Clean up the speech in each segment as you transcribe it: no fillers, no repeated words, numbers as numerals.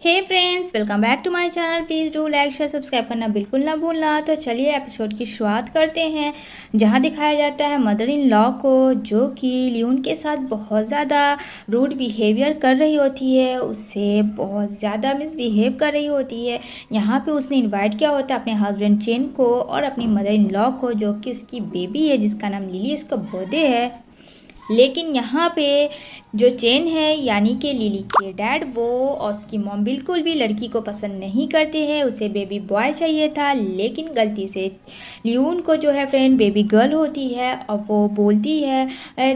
Hey friends, welcome back to my channel. Please do like share subscribe करना बिल्कुल ना भूलना। तो चलिए एपिसोड की शुरुआत करते हैं, जहां दिखाया जाता है मदर इन लॉ को, जो कि लियोन के साथ बहुत ज़्यादा रूड बिहेवियर कर रही होती है, उससे बहुत ज़्यादा मिसबिहेव कर रही होती है। यहाँ पे उसने इनवाइट किया होता है अपने हस्बैंड चेन को और अपनी मदर इन लॉ को, जो कि उसकी बेबी है जिसका नाम लिली, उसका बर्थडे है। लेकिन यहाँ पे जो चेन है यानी कि लिली के डैड, वो और उसकी मॉम बिल्कुल भी लड़की को पसंद नहीं करते हैं। उसे बेबी बॉय चाहिए था, लेकिन गलती से लियोन को जो है फ्रेंड बेबी गर्ल होती है और वो बोलती है,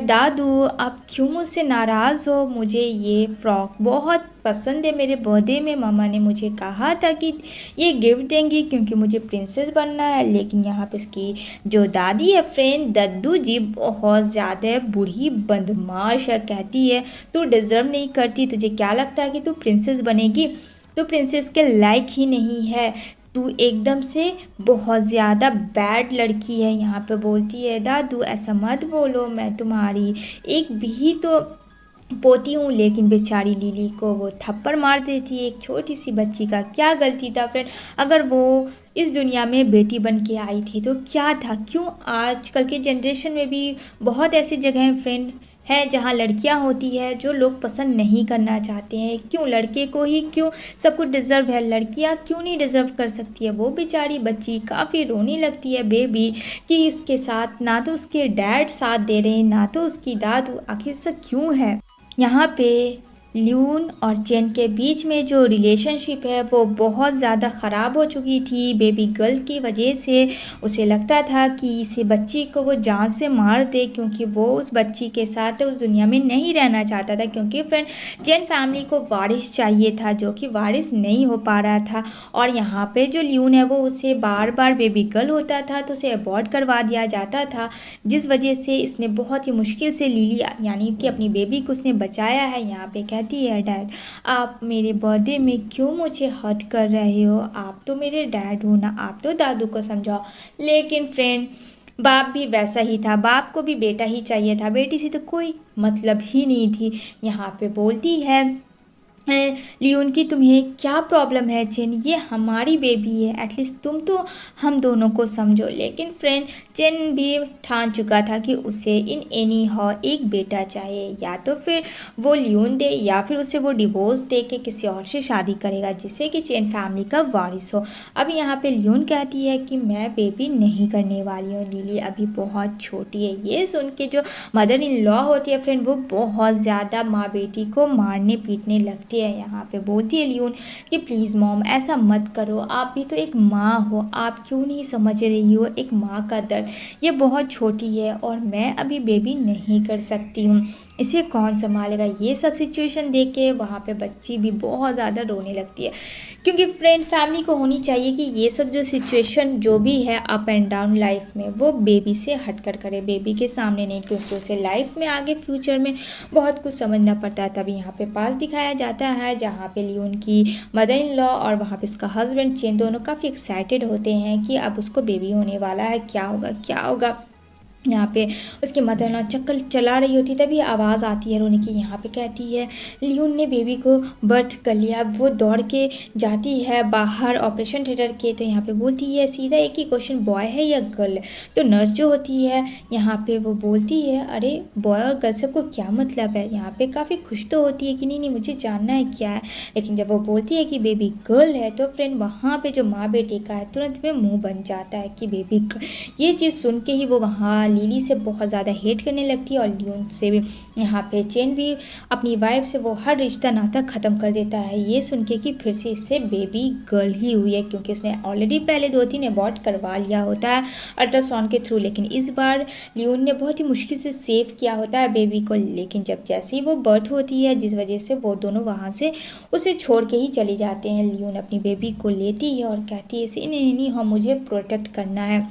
दादू आप क्यों मुझसे नाराज़ हो? मुझे ये फ्रॉक बहुत पसंद है। मेरे बर्थडे में मामा ने मुझे कहा था कि ये गिफ्ट देंगी क्योंकि मुझे प्रिंसेस बनना है। लेकिन यहाँ पे उसकी जो दादी है फ्रेंड, दद्दू जी, बहुत ज़्यादा बूढ़ी बदमाश है। कहती है तू डिज़र्व नहीं करती, तुझे क्या लगता है कि तू प्रिंसेस बनेगी? तू प्रिंसेस के लायक ही नहीं है, तू एकदम से बहुत ज़्यादा बैड लड़की है। यहाँ पे बोलती है, दादू ऐसा मत बोलो, मैं तुम्हारी एक भी तो पोती हूँ। लेकिन बेचारी लिली को वो थप्पड़ मार देती है। एक छोटी सी बच्ची का क्या गलती था फ्रेंड? अगर वो इस दुनिया में बेटी बन के आई थी तो क्या था? क्यों आजकल के जनरेशन में भी बहुत ऐसी जगह फ्रेंड है जहाँ लड़कियाँ होती है जो लोग पसंद नहीं करना चाहते हैं। क्यों लड़के को ही क्यों सब कुछ डिज़र्व है, लड़कियाँ क्यों नहीं डिज़र्व कर सकती है? वो बेचारी बच्ची काफ़ी रोने लगती है बेबी, कि उसके साथ ना तो उसके डैड साथ दे रहे हैं ना तो उसकी दादू। आखिर से क्यों है? यहाँ पे लियोन और चेन के बीच में जो रिलेशनशिप है वो बहुत ज़्यादा ख़राब हो चुकी थी बेबी गर्ल की वजह से। उसे लगता था कि इसे बच्ची को वो जान से मार दे, क्योंकि वो उस बच्ची के साथ उस दुनिया में नहीं रहना चाहता था। क्योंकि फ्रेंड चेन फैमिली को वारिस चाहिए था, जो कि वारिस नहीं हो पा रहा था। और यहाँ पे जो लियोन है वो उसे बार बार बेबी गर्ल होता था तो उसे अबॉर्ट करवा दिया जाता था, जिस वजह से इसने बहुत ही मुश्किल से लिली यानी कि अपनी बेबी को उसने बचाया है। यहाँ पे कहती है, डैड आप मेरे बर्थडे में क्यों मुझे हर्ट कर रहे हो? आप तो मेरे डैड हो ना, आप तो दादू को समझाओ। लेकिन फ्रेंड बाप भी वैसा ही था, बाप को भी बेटा ही चाहिए था, बेटी से तो कोई मतलब ही नहीं थी। यहाँ पे बोलती है, लियोन की तुम्हें क्या प्रॉब्लम है चेन? ये हमारी बेबी है, एटलीस्ट तुम तो हम दोनों को समझो। लेकिन फ्रेंड चेन भी ठान चुका था कि उसे इन एनी हाउ एक बेटा चाहिए, या तो फिर वो लियोन दे या फिर उसे वो डिवोर्स दे के किसी और से शादी करेगा जिससे कि चेन फैमिली का वारिस हो। अब यहाँ पे लियोन कहती है कि मैं बेबी नहीं करने वाली हूँ, लिली अभी बहुत छोटी है। ये सुन के जो मदर इन लॉ होती है फ्रेंड, वो बहुत ज़्यादा माँ बेटी को मारने पीटने लगती है। यहाँ पे बोलती है लियोन कि प्लीज़ मॉम ऐसा मत करो, आप भी तो एक माँ हो, आप क्यों नहीं समझ रही हो एक माँ का दर्द? ये बहुत छोटी है और मैं अभी बेबी नहीं कर सकती हूँ, इसे कौन संभालेगा? ये सब सिचुएशन देख के वहाँ पे बच्ची भी बहुत ज़्यादा रोने लगती है। क्योंकि फ्रेंड फैमिली को होनी चाहिए कि ये सब जो सिचुएशन जो भी है अप एंड डाउन लाइफ में, वो बेबी से हट कर करे, बेबी के सामने नहीं, क्योंकि उसे लाइफ में आगे फ्यूचर में बहुत कुछ समझना पड़ता है। तभी यहाँ पे पास दिखाया जाता है जहाँ पे लियोन की मदर इन लॉ और वहाँ पे उसका हस्बैंड चेन दोनों काफ़ी एक्साइटेड होते हैं कि अब उसको बेबी होने वाला है, क्या होगा क्या होगा। यहाँ पे उसकी मदर ना चक्कर चला रही होती, तभी आवाज़ आती है रोने की। यहाँ पे कहती है लियोन ने बेबी को बर्थ कर लिया। अब वो दौड़ के जाती है बाहर ऑपरेशन थिएटर के, तो यहाँ पे बोलती है सीधा एक ही क्वेश्चन, बॉय है या गर्ल? तो नर्स जो होती है यहाँ पे वो बोलती है, अरे बॉय और गर्ल सबको क्या मतलब है? यहाँ पे काफ़ी खुश तो होती है कि नहीं नहीं मुझे जानना है क्या है। लेकिन जब वो बोलती है कि बेबी गर्ल है, तो फ्रेंड वहाँ पे जो माँ बेटे का है तुरंत में मुँह बन जाता है कि बेबी गर्ल। ये चीज़ सुन के ही वो वहाँ लिली से बहुत ज़्यादा हेट करने लगती है और लियोन से भी। यहाँ पे चेन भी अपनी वाइफ से वो हर रिश्ता नाता ख़त्म कर देता है, ये सुन के कि फिर से इससे बेबी गर्ल ही हुई है, क्योंकि उसने ऑलरेडी पहले 2-3 अबॉर्ट करवा लिया होता है अल्ट्रासाउंड के थ्रू। लेकिन इस बार लियोन ने बहुत ही मुश्किल से सेव किया होता है बेबी को। लेकिन जब जैसे ही वो बर्थ होती है, जिस वजह से वो दोनों वहाँ से उसे छोड़ के ही चले जाते हैं, लियोन अपनी बेबी को लेती है और कहती है इसे नहीं नहीं हाँ मुझे प्रोटेक्ट करना है।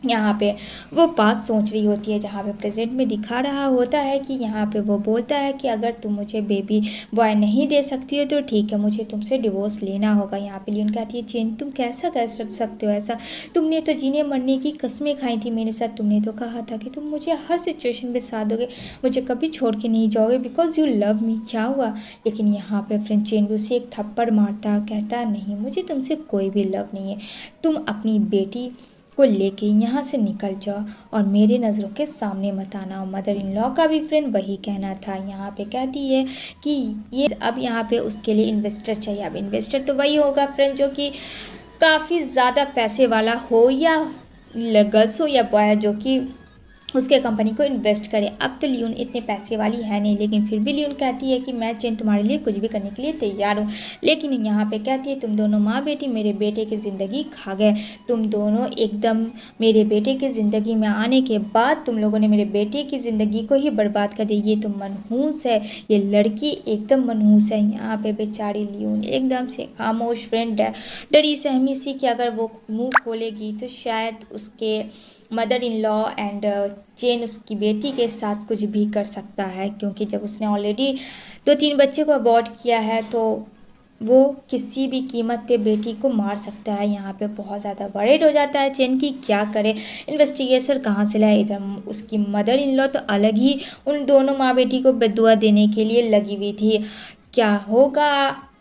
यहाँ पे वो बात सोच रही होती है, जहाँ पे प्रेजेंट में दिखा रहा होता है कि यहाँ पे वो बोलता है कि अगर तुम मुझे बेबी बॉय नहीं दे सकती हो तो ठीक है, मुझे तुमसे डिवोर्स लेना होगा। यहाँ पे लियोन कहती है, चेन तुम कैसा कह सकते हो ऐसा, तुमने तो जीने मरने की कस्में खाई थी मेरे साथ, तुमने तो कहा था कि तुम मुझे हर सिचुएशन में साथ दोगे, मुझे कभी छोड़ के नहीं जाओगे बिकॉज यू लव मी। क्या हुआ? लेकिन यहाँ पे फ्रेंड चेन भी उसे एक थप्पड़ मारता है और कहता है, नहीं, मुझे तुमसे कोई भी लव नहीं है, तुम अपनी बेटी को लेके यहाँ से निकल जाओ और मेरे नज़रों के सामने मत आना। और मदर इन लॉ का भी फ्रेंड वही कहना था। यहाँ पे कहती है कि ये अब यहाँ पे उसके लिए इन्वेस्टर चाहिए। अब इन्वेस्टर तो वही होगा फ्रेंड जो कि काफ़ी ज़्यादा पैसे वाला हो, या गर्ल्स हो या बॉय जो कि उसके कंपनी को इन्वेस्ट करे। अब तो लियोन इतने पैसे वाली है नहीं, लेकिन फिर भी लियोन कहती है कि मैं चेन तुम्हारे लिए कुछ भी करने के लिए तैयार हूँ। लेकिन यहाँ पे कहती है, तुम दोनों माँ बेटी मेरे बेटे की ज़िंदगी खा गए, तुम दोनों एकदम मेरे बेटे की ज़िंदगी में आने के बाद तुम लोगों ने मेरे बेटे की ज़िंदगी को ही बर्बाद कर दी। ये तो मनहूस है, ये लड़की एकदम मनहूस है। यहाँ पे बेचारी लियोन एकदम से खामोश फ्रेंड है, डरी सहमी सी कि अगर वो मुँह खोलेगी तो शायद उसके mother in law and chain उसकी बेटी के साथ कुछ भी कर सकता है, क्योंकि जब उसने ऑलरेडी 2-3 बच्चे को अबॉर्ट किया है तो वो किसी भी कीमत पे बेटी को मार सकता है। यहाँ पे बहुत ज़्यादा वरीड हो जाता है चेन की, क्या करे, इन्वेस्टिगेशन कहाँ से लाए। इधर उसकी मदर इन लॉ तो अलग ही उन दोनों माँ बेटी को बद्दुआ देने के लिए लगी हुई थी। क्या होगा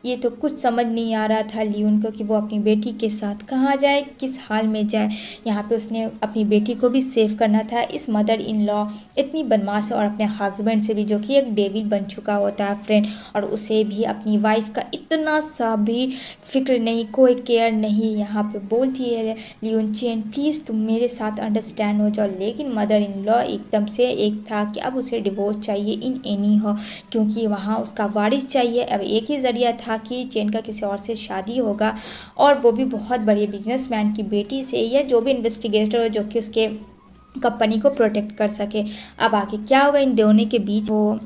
ये तो कुछ समझ नहीं आ रहा था लियोन को कि वो अपनी बेटी के साथ कहाँ जाए, किस हाल में जाए। यहाँ पे उसने अपनी बेटी को भी सेव करना था। इस मदर इन लॉ इतनी बदमाश है और अपने हस्बैंड से भी, जो कि एक डेविल बन चुका होता है फ्रेंड, और उसे भी अपनी वाइफ का इतना सा भी फिक्र नहीं, कोई केयर नहीं। यहाँ पे बोलती है लियोन, चेन प्लीज़ तुम मेरे साथ अंडरस्टैंड हो जाओ। लेकिन मदर इन लॉ एकदम से एक था कि अब उसे डिवोर्स चाहिए इन एनी हो, क्योंकि वहाँ उसका वारिस चाहिए। अब एक ही ज़रिया था कि चेन का किसी और से शादी होगा, और वो भी बहुत बड़े बिजनेसमैन की बेटी से, या जो भी इन्वेस्टिगेटर हो जो कि उसके कंपनी को प्रोटेक्ट कर सके। अब आगे क्या होगा इन दोनों के बीच, वो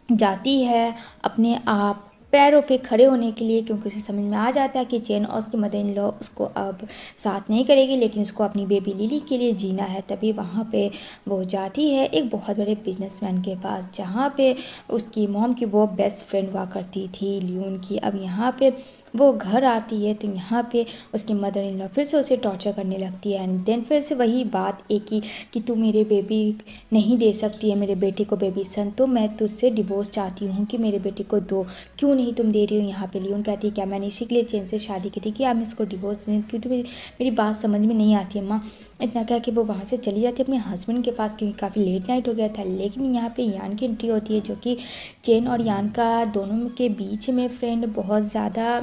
जाती है अपने आप पैरों पे खड़े होने के लिए, क्योंकि उसे समझ में आ जाता है कि चेन और उसकी मदर इन लॉ उसको अब साथ नहीं करेगी, लेकिन उसको अपनी बेबी लिली के लिए जीना है। तभी वहाँ पे वो जाती है एक बहुत बड़े बिजनेसमैन के पास, जहाँ पे उसकी मॉम की वो बेस्ट फ्रेंड हुआ करती थी लियोन की। अब यहाँ पे वो घर आती है तो यहाँ पे उसकी मदर इन लॉ फिर से उसे टॉर्चर करने लगती है। एंड देन फिर से वही बात एक ही कि तू मेरे बेबी नहीं दे सकती है, मेरे बेटे को बेबी सन, तो मैं तुझसे डिवोर्स चाहती हूँ कि मेरे बेटे को दो, क्यों नहीं तुम दे रही हो। यहाँ पे लियोन कहती है, क्या मैंने इसी के लिए चेन से शादी की थी कि आप इसको डिवोर्स दें, क्योंकि मेरी बात समझ में नहीं आती है माँ। इतना कह के वो वहाँ से चली जाती है अपने हस्बैंड के पास, क्योंकि काफ़ी लेट नाइट हो गया था। लेकिन यहाँ पे यान की एंट्री होती है, जो कि चेन और यान का दोनों के बीच में फ्रेंड बहुत ज़्यादा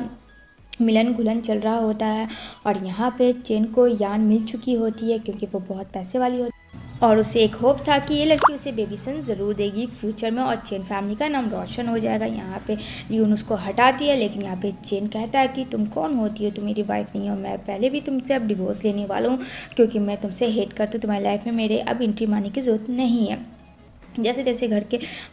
मिलन घुलन चल रहा होता है। और यहाँ पे चेन को यान मिल चुकी होती है, क्योंकि वो बहुत पैसे वाली होती है और उसे एक होप था कि ये लड़की उसे बेबी सन ज़रूर देगी फ्यूचर में, और चेन फैमिली का नाम रोशन हो जाएगा। यहाँ पे लियोन उसको हटाती है, लेकिन यहाँ पे चेन कहता है कि तुम कौन होती हो, तुम मेरी वाइफ नहीं हो, मैं पहले भी तुमसे अब डिवोर्स लेने वाला हूँ, क्योंकि मैं तुमसे हेट करती हूँ, तुम्हारी लाइफ में मेरे अब एंट्री मारने की ज़रूरत नहीं है। जैसे तैसे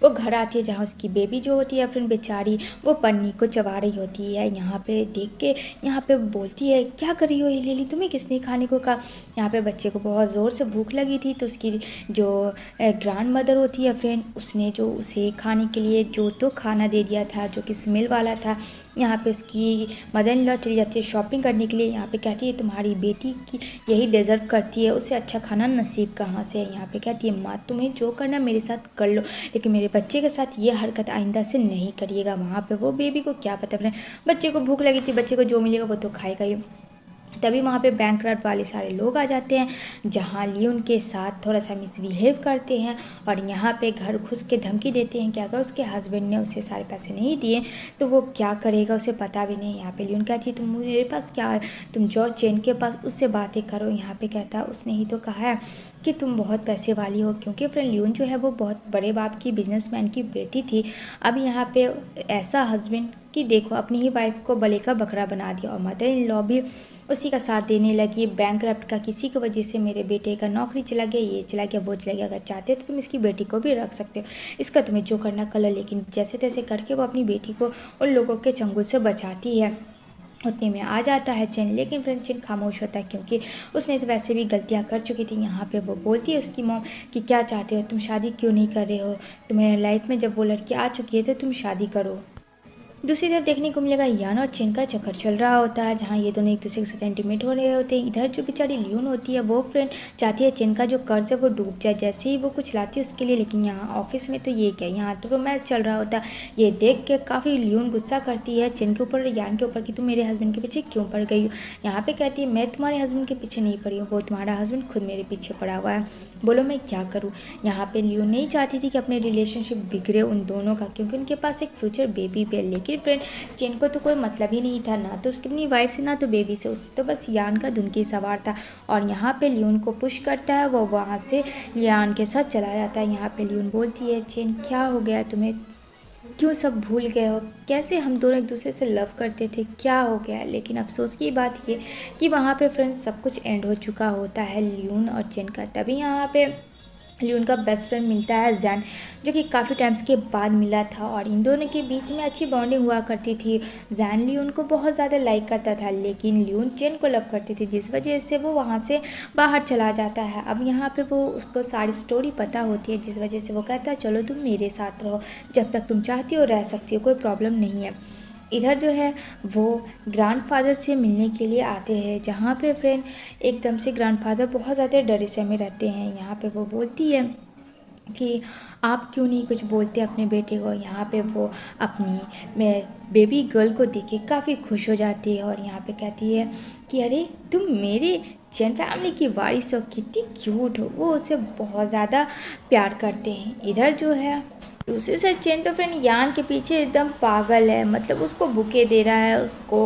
वो घर आती है, जहाँ उसकी बेबी जो होती है फिर बेचारी वो पन्नी को चबा रही होती है। यहाँ पे देख के यहाँ पे बोलती है, क्या कर रही हो ये लिली, तुम्हें किसने खाने को कहा। यहाँ पे बच्चे को बहुत ज़ोर से भूख लगी थी, तो उसकी जो ग्रैंड मदर होती है फ्रेंड, उसने जो उसे खाने के लिए जो तो खाना दे दिया था जो कि स्मेल वाला था। यहाँ पे उसकी मदर इन लॉ चली जाती है शॉपिंग करने के लिए। यहाँ पे कहती है, तुम्हारी बेटी की यही डिज़र्व करती है, उसे अच्छा खाना नसीब कहाँ से है। यहाँ पे कहती है, माँ तुम्हें जो करना मेरे साथ कर लो, लेकिन मेरे बच्चे के साथ ये हरकत आइंदा से नहीं करिएगा। वहाँ पे वो बेबी को क्या पता, अपने बच्चे को भूख लगी थी, बच्चे को जो मिलेगा वो तो खाएगा ही। तभी वहाँ पे बैंकरप्ट वाले सारे लोग आ जाते हैं, जहाँ लियोन के साथ थोड़ा सा मिसबिहेव करते हैं, और यहाँ पे घर घुस के धमकी देते हैं कि अगर उसके हस्बैंड ने उसे सारे पैसे नहीं दिए तो वो क्या करेगा, उसे पता भी नहीं। यहाँ पे लियोन कहती है, तुम मेरे पास क्या है, तुम जो चेन के पास उससे बातें करो। यहाँ पे कहता है, उसने ही तो कहा है कि तुम बहुत पैसे वाली हो, क्योंकि फ्रेंड लियोन जो है वो बहुत बड़े बाप की बिजनेसमैन की बेटी थी। अब यहाँ पे ऐसा हस्बैंड कि देखो अपनी ही वाइफ को बले का बकरा बना दिया, और मदर इन लॉ भी उसी का साथ देने लगी। बैंकरप्ट का किसी की वजह से मेरे बेटे का नौकरी चला गया, ये चला गया, वो चला गया, अगर चाहते तो तुम इसकी बेटी को भी रख सकते हो, इसका तुम्हें जो करना कर लो। लेकिन जैसे तैसे करके वो अपनी बेटी को उन लोगों के चंगुल से बचाती है। उतने में आ जाता है चेन, लेकिन फ्रेंड चेन खामोश होता है क्योंकि उसने तो वैसे भी गलतियां कर चुकी थी। यहाँ पे वो बोलती है उसकी मॉम कि क्या चाहते हो, तुम शादी क्यों नहीं कर रहे हो, तुम्हारे लाइफ में जब वो लड़की आ चुकी है तो तुम शादी करो। दूसरी तरफ देखने को मिलेगा यान और चेन का चक्कर चल रहा होता है, जहाँ ये दोनों एक दूसरे के साथ इंटीमेट हो रहे होते हैं। इधर जो बेचारी लियोन होती है वो फ्रेंड चाहती है चेन का जो कर्ज है वो डूब जाए, जैसे ही वो कुछ लाती है उसके लिए। लेकिन यहाँ ऑफिस में तो ये क्या, यहाँ तो रोमांस चल रहा होता है। ये देख के काफ़ी लियोन गुस्सा करती है चेन के ऊपर, यान के ऊपर कि तुम मेरे हस्बैंड के पीछे क्यों पड़ गई हो। यहाँ पे कहती है मैं तुम्हारे हस्बैंड के पीछे नहीं पड़ी हूँ, वो तुम्हारा हस्बैंड खुद मेरे पीछे पड़ा हुआ है, बोलो मैं क्या करूँ। यहाँ पे लियोन नहीं चाहती थी कि अपने रिलेशनशिप बिगड़े उन दोनों का, क्योंकि उनके पास एक फ्यूचर बेबी भी है। लेकिन फ्रेंड चेन को तो कोई मतलब ही नहीं था, ना तो उसकी अपनी वाइफ से ना तो बेबी से, उससे तो बस यान का धुनकी सवार था। और यहाँ पे लियोन को पुश करता है, वो वहाँ से यान के साथ चला जाता है। यहाँ पे लियोन बोलती है चेन क्या हो गया तुम्हें, क्यों सब भूल गए हो, कैसे हम दोनों एक दूसरे से लव करते थे, क्या हो गया। लेकिन अफसोस की बात ये कि वहाँ पे फ्रेंड्स सब कुछ एंड हो चुका होता है लियोन और चेन का। तभी यहाँ पे लियोन का बेस्ट फ्रेंड मिलता है जैन, जो कि काफ़ी टाइम्स के बाद मिला था और इन दोनों के बीच में अच्छी बॉन्डिंग हुआ करती थी। जैन लियोन को बहुत ज़्यादा लाइक करता था, लेकिन लियोन चेन को लव करती थी, जिस वजह से वो वहाँ से बाहर चला जाता है। अब यहाँ पे वो उसको सारी स्टोरी पता होती है, जिस वजह से वो कहता है चलो तुम मेरे साथ रहो, जब तक तुम चाहती हो रह सकती हो, कोई प्रॉब्लम नहीं है। इधर जो है वो ग्रैंडफादर से मिलने के लिए आते हैं, जहाँ पे फ्रेंड एकदम से ग्रैंडफादर बहुत ज़्यादा डरे सहमे रहते हैं। यहाँ पे वो बोलती है कि आप क्यों नहीं कुछ बोलते अपने बेटे को। यहाँ पे वो अपनी बेबी गर्ल को देख के काफ़ी खुश हो जाती है और यहाँ पे कहती है कि अरे तुम मेरे चेन फैमिली की वारिस हो, कितनी क्यूट हो। वो उसे बहुत ज़्यादा प्यार करते हैं। इधर जो है दूसरी से चेन तो फ्रेंड यान के पीछे एकदम पागल है, मतलब उसको बुके दे रहा है, उसको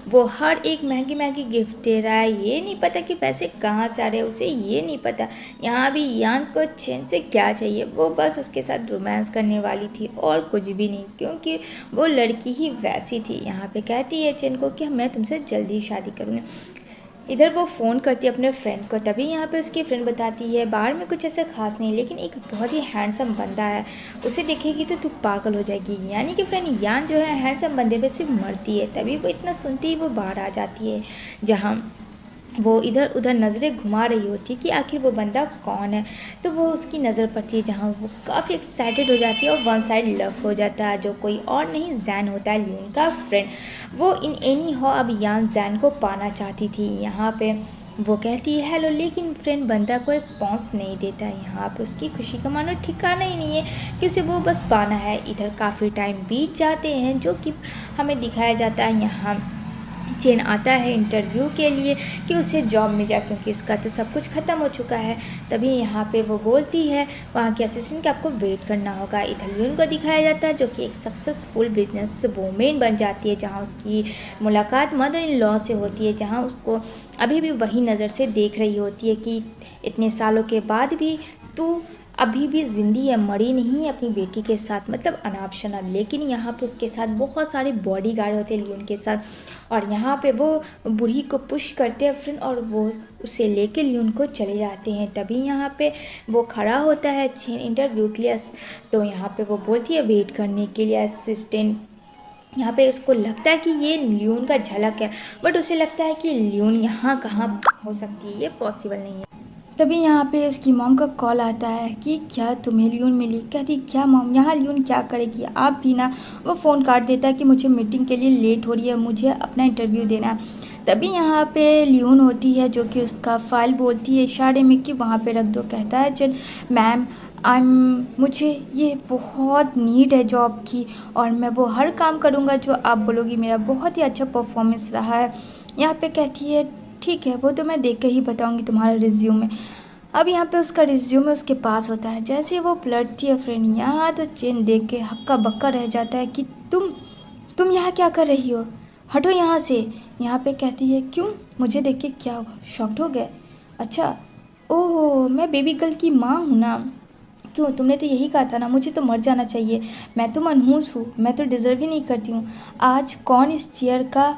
वो हर एक महंगी महंगी गिफ्ट दे रहा है। ये नहीं पता कि पैसे कहाँ से आ रहे हैं, उसे ये नहीं पता यहाँ भी यान को चेन से क्या चाहिए। वो बस उसके साथ रोमांस करने वाली थी और कुछ भी नहीं, क्योंकि वो लड़की ही वैसी थी। यहाँ पे कहती है चेन को कि मैं तुमसे जल्दी शादी करूँगी। इधर वो फ़ोन करती है अपने फ्रेंड को, तभी यहाँ पे उसकी फ्रेंड बताती है बाहर में कुछ ऐसा खास नहीं, लेकिन एक बहुत ही हैंडसम बंदा है, उसे देखेगी तो तू पागल हो जाएगी। यानी कि फ्रेंड यान जो है हैंडसम बंदे पे सिर्फ मरती है। तभी वो इतना सुनती ही वो बाहर आ जाती है, जहाँ वो इधर उधर नज़रें घुमा रही होती है कि आखिर वो बंदा कौन है। तो वो उसकी नज़र पड़ती है, जहाँ वो काफ़ी एक्साइटेड हो जाती है और वन साइड लव हो जाता है, जो कोई और नहीं जैन होता है लियोन का फ्रेंड। वो इन एनी हो अब यान जैन को पाना चाहती थी। यहाँ पे वो कहती है हेलो, लेकिन फ्रेंड बंदा को रिस्पॉन्स नहीं देता है। यहाँ पे उसकी खुशी का मानो ठिकाना ही नहीं है कि उसे वो बस पाना है। इधर काफ़ी टाइम बीत जाते हैं, जो कि हमें दिखाया जाता है यहाँ चेन आता है इंटरव्यू के लिए कि उसे जॉब मिल जाए, क्योंकि उसका तो सब कुछ ख़त्म हो चुका है। तभी यहाँ पे वो बोलती है वहाँ के असिस्टेंट कि आपको वेट करना होगा। इधर लियोन को दिखाया जाता है, जो कि एक सक्सेसफुल बिजनेस वूमेन बन जाती है, जहाँ उसकी मुलाकात मदर इन लॉ से होती है, जहाँ उसको अभी भी वही नज़र से देख रही होती है कि इतने सालों के बाद भी तू अभी भी जिंदी है, मरी नहीं है अपनी बेटी के साथ, मतलब अनाप शनाप। लेकिन यहाँ पे उसके साथ बहुत सारे बॉडीगार्ड होते हैं लियोन के साथ, और यहाँ पे वो बूढ़ी को पुश करते हैं फ्रेंड, और वो उसे लेके लियोन को चले जाते हैं। तभी यहाँ पे वो खड़ा होता है इंटरव्यू के लिए, तो यहाँ पे वो बोलती है वेट करने के लिए असिस्टेंट। यहाँ पे उसको लगता है कि ये लियोन का झलक है, बट उसे लगता है कि लियोन यहाँ कहाँ हो सकती है, ये पॉसिबल नहीं है। तभी यहाँ पे उसकी मॉम का कॉल आता है कि क्या तुम्हें लियोन मिली। कहती क्या मॉम, यहाँ लियोन क्या करेगी, आप भी ना। वो फ़ोन काट देता है कि मुझे मीटिंग के लिए लेट हो रही है, मुझे अपना इंटरव्यू देना है। तभी यहाँ पे लियोन होती है, जो कि उसका फ़ाइल बोलती है इशारे में कि वहाँ पे रख दो। कहता है चल मैम मुझे ये बहुत नीड है जॉब की, और मैं वो हर काम करूँगा जो आप बोलोगी, मेरा बहुत ही अच्छा परफॉर्मेंस रहा है। यहाँ पे कहती है ठीक है, वो तो मैं देख के ही बताऊंगी तुम्हारा रिज्यूमे। अब यहाँ पे उसका रिज्यूमे उसके पास होता है। जैसे वो पलटती है फ्रेंड, यहाँ तो चेन देख के हक्का बक्का रह जाता है कि तुम यहाँ क्या कर रही हो, हटो यहाँ से। यहाँ पे कहती है क्यों, मुझे देख के क्या होगा, शॉक्ड हो गए, अच्छा ओह मैं बेबी गर्ल की माँ हूँ ना, क्यों तुमने तो यही कहा था ना मुझे तो मर जाना चाहिए, मैं तो मनहूस हूँ, मैं तो डिज़र्व ही नहीं करती हूँ। आज कौन इस चेयर का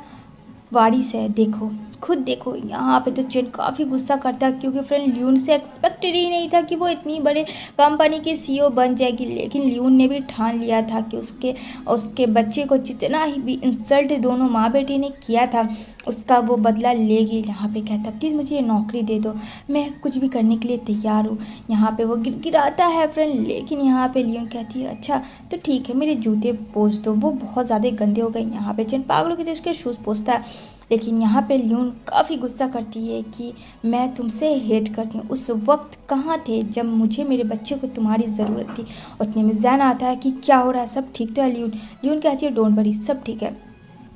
वारिस है देखो। खुद देखो यहाँ पे तो चेन काफ़ी गुस्सा करता है, क्योंकि फ्रेंड लियोन से एक्सपेक्टेड ही नहीं था कि वो इतनी बड़े कंपनी की सीईओ बन जाएगी। लेकिन लियोन ने भी ठान लिया था कि उसके उसके बच्चे को जितना ही भी इंसल्ट दोनों माँ बेटी ने किया था उसका वो बदला लेगी। यहाँ पे कहता प्लीज़ मुझे ये नौकरी दे दो, मैं कुछ भी करने के लिए तैयार हूँ। यहाँ पे वो गिड़गिड़ाता है फ्रेंड, लेकिन यहाँ पे लियोन कहती है अच्छा तो ठीक है मेरे जूते पोंछ दो, वो बहुत ज़्यादा गंदे हो गए। यहाँ पे चेन पागलों की तरह उसके शूज़ पोंछता है, लेकिन यहाँ पे लियोन काफ़ी गुस्सा करती है कि मैं तुमसे हेट करती हूँ, उस वक्त कहाँ थे जब मुझे मेरे बच्चे को तुम्हारी ज़रूरत थी। उतने में जैन आता है कि क्या हो रहा है, सब ठीक तो है लियोन। लियोन कहती है डोंट वरी सब ठीक है।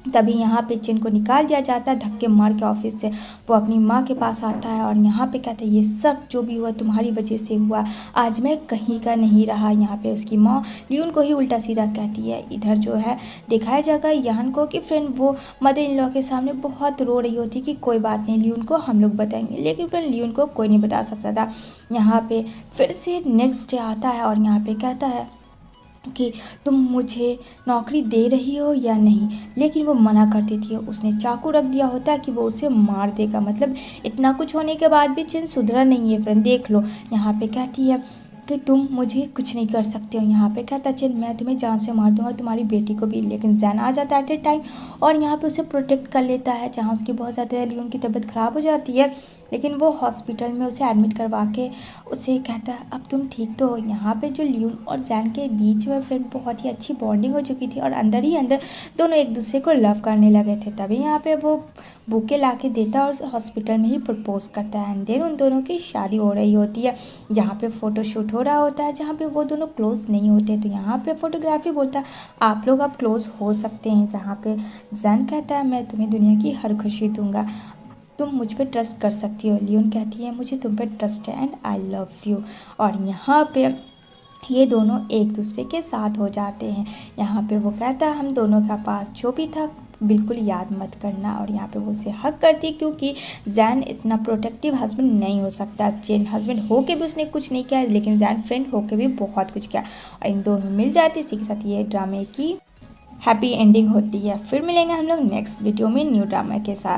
तभी यहाँ पे चेन को निकाल दिया जाता है धक्के मार के ऑफिस से। वो अपनी माँ के पास आता है और यहाँ पे कहता है ये सब जो भी हुआ तुम्हारी वजह से हुआ, आज मैं कहीं का नहीं रहा। यहाँ पे उसकी माँ लियोन को ही उल्टा सीधा कहती है। इधर जो है दिखाया जाएगा यान को कि फ्रेंड वो मदर इन लॉ के सामने बहुत रो रही होती कि कोई बात नहीं लियोन को हम लोग बताएंगे, लेकिन फ्रेंड लियोन को कोई नहीं बता सकता था। यहाँ पे फिर से नेक्स्ट डे आता है और यहाँ पे कहता है कि तुम मुझे नौकरी दे रही हो या नहीं, लेकिन वो मना कर देती है। उसने चाकू रख दिया होता है कि वो उसे मार देगा। मतलब इतना कुछ होने के बाद भी चेन सुधरा नहीं है फ्रेंड, देख लो। यहाँ पे कहती है कि तुम मुझे कुछ नहीं कर सकते हो। यहाँ पे कहता चेन मैं तुम्हें जान से मार दूंगा, तुम्हारी बेटी को भी। लेकिन जैन आ जाता है एट ए टाइम और यहाँ पे उसे प्रोटेक्ट कर लेता है, जहाँ उसकी बहुत ज़्यादा लियोन की तबीयत ख़राब हो जाती है। लेकिन वो हॉस्पिटल में उसे एडमिट करवा के उसे कहता है अब तुम ठीक तो हो। यहाँ पे जो लियोन और जैन के बीच में फ्रेंड बहुत ही अच्छी बॉन्डिंग हो चुकी थी और अंदर ही अंदर दोनों एक दूसरे को लव करने लगे थे। तभी यहाँ पे वो बुके ला के देता और हॉस्पिटल में ही प्रपोज करता है। एंड देन उन दोनों की शादी हो रही होती है। यहाँ पे फ़ोटोशूट हो रहा होता है जहाँ पे वो दोनों क्लोज नहीं होते। तो यहाँ पे फोटोग्राफी बोलता है आप लोग अब क्लोज हो सकते हैं। जहाँ पे जैन कहता है मैं तुम्हें दुनिया की हर खुशी दूंगा, तुम मुझ पर ट्रस्ट कर सकती हो। लियोन कहती है मुझे तुम पर ट्रस्ट है एंड आई लव यू। और यहाँ पे ये दोनों एक दूसरे के साथ हो जाते हैं। यहाँ पे वो कहता है हम दोनों का पास जो भी था बिल्कुल याद मत करना। और यहाँ पे वो उसे हक करती क्योंकि जैन इतना प्रोटेक्टिव हस्बैंड नहीं हो सकता। चेन हस्बैंड हो के भी उसने कुछ नहीं किया, लेकिन जैन फ्रेंड हो के भी बहुत कुछ किया और इन दोनों मिल जाते। इसी के साथ ये ड्रामे की हैप्पी एंडिंग होती है। फिर मिलेंगे हम लोग नेक्स्ट वीडियो में न्यू ड्रामा के साथ।